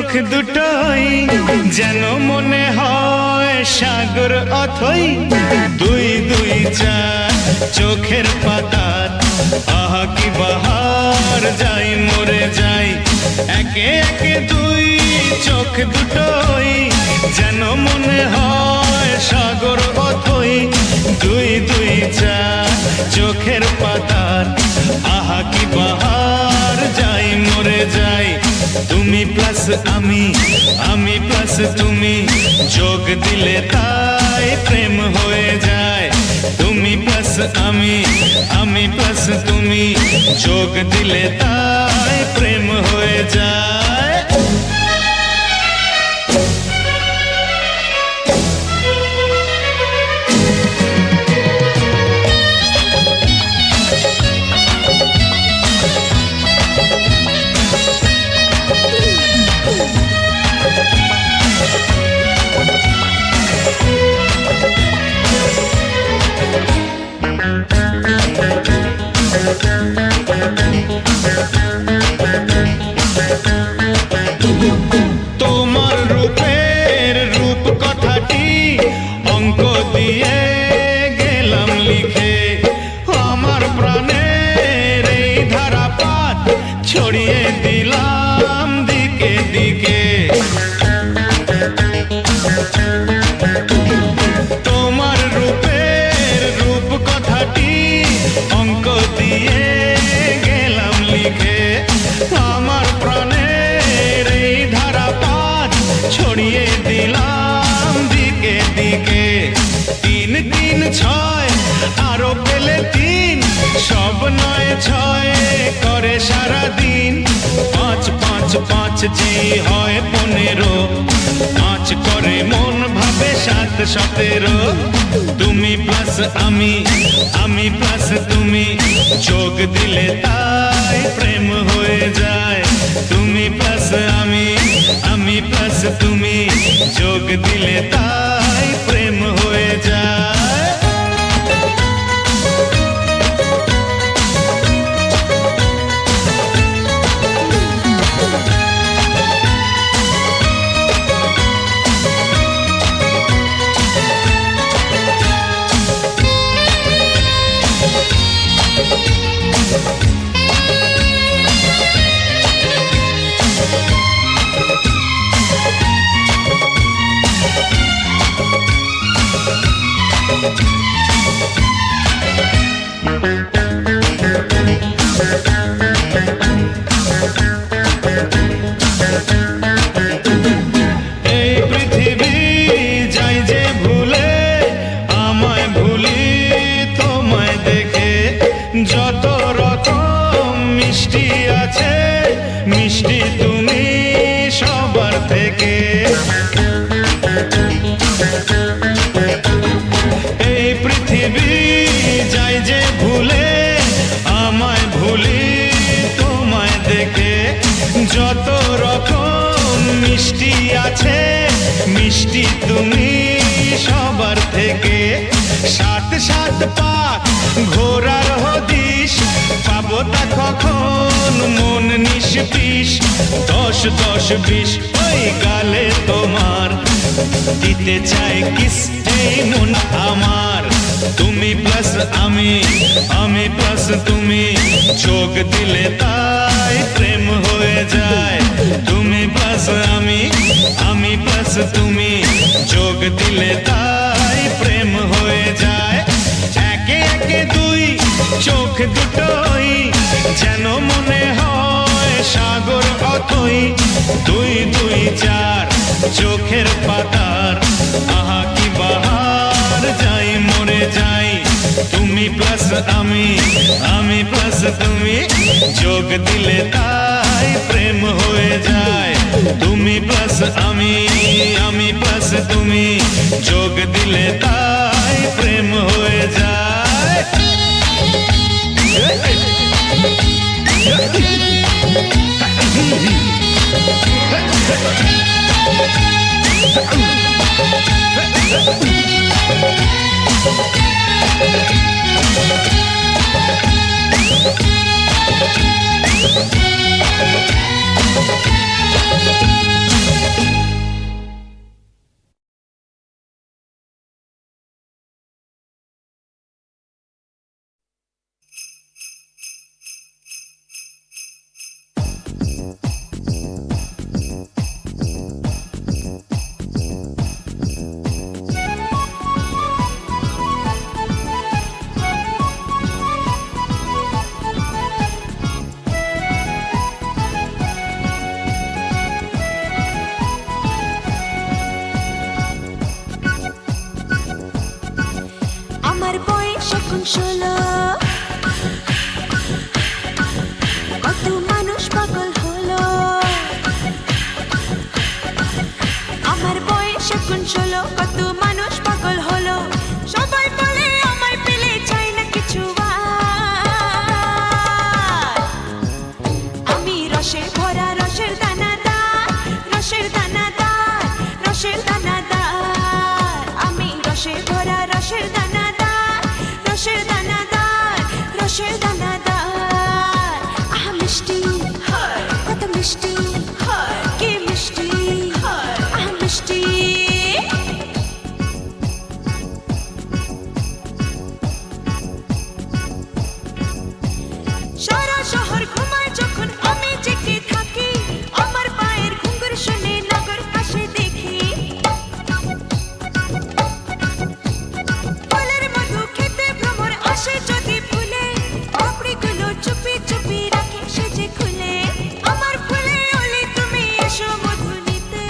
চোখ দুটোই যেন মনে হয় সাগর অথই দুই দুই চার চোখের পাতার আহা কি বাহার যাই মরে যাই একে একে দুই চোখ দুটোই যেন মনে হয় সাগর অথই দুই দুই চার চোখের পাতার আহা কি বাহার যাই মরে যাই তুমি প্লাস আমি প্লাস তুমি যোগ দিলে তাই প্রেম হয়ে যায় তুমি প্লাস আমি প্লাস তুমি যোগ দিলে তাই প্রেম হয়ে যায় তোমার রূপের রূপ কথাটি অঙ্ক দিয়ে গেলাম লিখে আমার প্রাণের এই ধারাপাত ছড়িয়ে দিলাম দিকে দিকে তোমার রূপের রূপ কথাটি অঙ্ক দিয়ে গেলাম লিখে আমার প্রাণের এই ধারাপাত ছড়িয়ে দিলাম দিকে দিকে তিন তিন ছয় আরো পেলে তিন সব নয় ছয় করে সারাদিন পাঁচ পাঁচ পাঁচ জি হয় 15 পাঁচ করে মন ভাবে 7 17 তুমি প্লাস আমি প্লাস তুমি যোগ দিলে তাই প্রেম হয়ে যায় তুমি প্লাস আমি প্লাস তুমি যোগ দিলে তাই প্রেম হয়ে যায় এই পৃথিবী যাই যে ভুলে আমায় ভুলি তোমায় দেখে যত রকম মিষ্টি আছে মিষ্টি তুমি সবার থেকে এই পৃথিবী যাই যে ভুলে আমায় ভুলি তোমায় দেখে যত রকম মিষ্টি আছে মিষ্টি তুমি সবার থেকে 7 পাক ঘোরার হদিশ পাবো তা কখন মন নিষ্পিস 10 20 ওই গালে তোমার দিতে চাই কিস এই মন আমার তুমি প্লাস আমি প্লাস তুমি যোগ দিলে তাই প্রেম হয়ে যায় তুমি প্লাস আমি প্লাস তুমি যোগ দিলে তাই প্রেম হয়ে যায় একে একে দুই চোখ দুটোই যেন মনে হয় সাগর অথই দুই দুই চার চোখের পাতার আহা কি বাহার যাই মরে যাই তুমি প্লাস আমি প্লাস তুমি যোগ দিলে তাই প্রেম হয়ে যায় তুমি প্লাস আমি প্লাস তুমি যোগ দিলে তাই প্রেম হয়ে যায় এখন 16 কত মানুষ পাগল হলো সবাই বলে আমায় পেলে চাই না কিছু আর আমি রসের ভরা রসের দানাদার রসের দানাদার রসের দানাদার আমি রসের ভরা রসের দানাদার রসের দানাদার রসের দানাদার আহা মিষ্টি কত মিষ্টি কি মিষ্টি আহা মিষ্টি সারা শহর ঘুমায় যখন আমি জেগে থাকি আমার পায়ের ঘুঙুর শুনে নগর পাশে দেখি ফলের মধু খেতে ভ্রমর আসে যদি ফুলে পাপড়িগুলো চুপি চুপি রাখে সেজে খুলে আমার ফুলে ওলে তুমি এসো মধু নিতে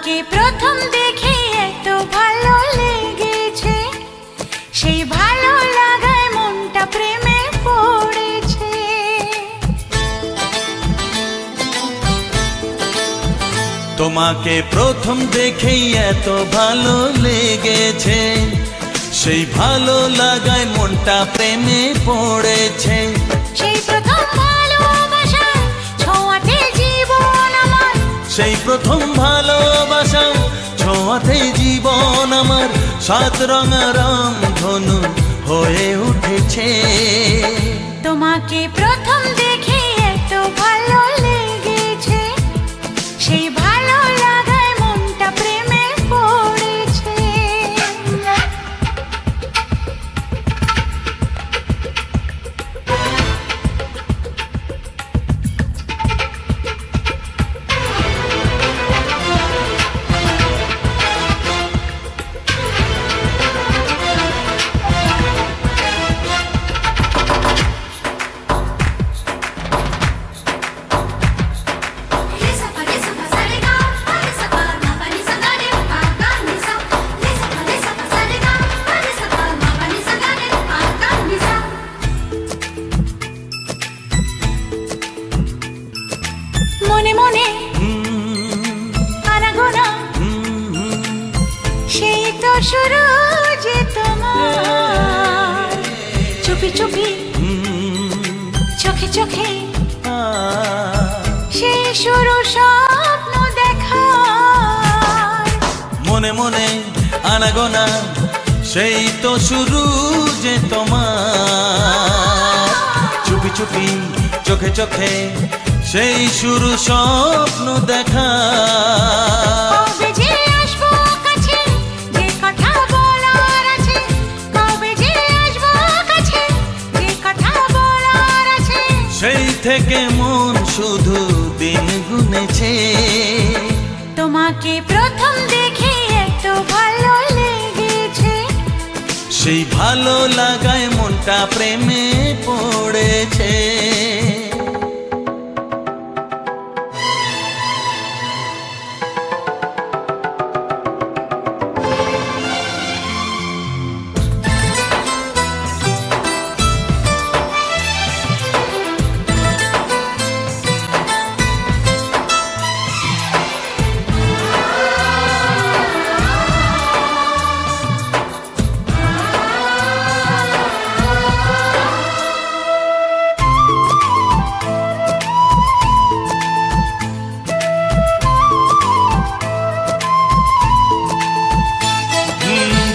তোমাকে প্রথম দেখে এত ভালো লেগেছে, সেই ভালো লাগায় মনটা প্রেমে পড়েছে। তোমাকে প্রথম দেখেই এত ভালো লেগেছে, সেই ভালো লাগায় মনটা প্রেমে পড়েছে। সেই প্রথম ভালোবাসা ছোঁয়াতে জীবন আমার, সেই প্রথম ভালোবাসা ছোঁয়াতে জীবন আমার, সাত রঙা রং ধনু হয়ে উঠেছে। তোমাকে প্রথম দেখে এত ভালো লেগেছে, সেই ভালো লাগায় মনটা প্রেমে পড়েছে। মনে মনে আনাগোনা, সেই তো শুরু যে তোমার, চুপি চুপি চোখে চোখে, সেই শুরু স্বপ্ন দেখার। মনে মনে আনাগোনা, সেই তো শুরু যে তোমার, চুপি চুপি চোখে চোখে, সেই শুরু স্বপ্ন দেখা। কবে যে আসবো কাছে, যে কথা বলার আছে, কবে যে আসবো কাছে, যে কথা বলার আছে। সেই থেকে মন শুধু দিন গুনেছে। তোমাকে প্রথম দেখে এত ভালো লেগেছে, সেই ভালো লাগায় মনটা প্রেমে পড়েছে।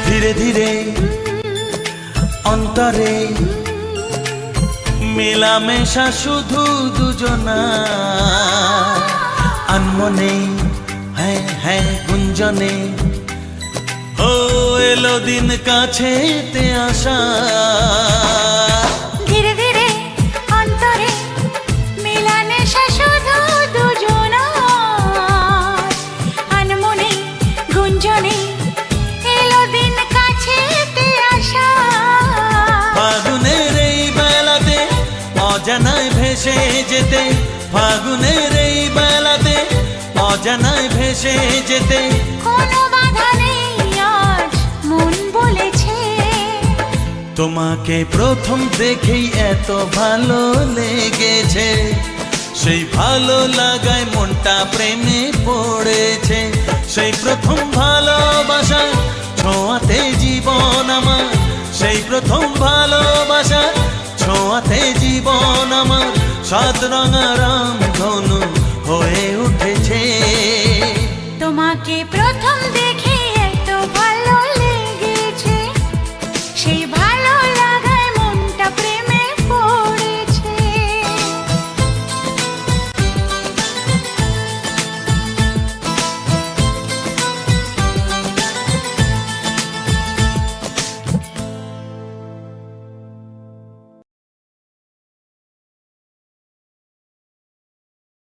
ধীরে ধীরে অন্তরে মেলামেশা শুধু দুজনা, আনমনে হ্যাঁ হ্যাঁ গুঞ্জনে, ও এলো দিন কাছেতে আসা। ধীরে ধীরে অন্তরে মেলামেশা শুধু দুজনার, আনমনে গুঞ্জনে, এলো দিন কাছেতে আসা। ফাগুনের এই বেলাতে অজানায় ভেসে যেতে, ফাগুনের এই বেলাতে অজানায় ভেসে যেতে, কোনো বাধা নেই আজ মন বলেছে। তোমাকে প্রথম দেখেই এত ভালো লেগেছে, সেই ভালো লাগায় মনটা প্রেমে পড়েছে। সেই প্রথম ভালোবাসা ছোঁয়াতে জীবন আমার, সেই প্রথম ভালোবাসা ছোঁয়াতে জীবন আমার, সাত রঙা রং ধনু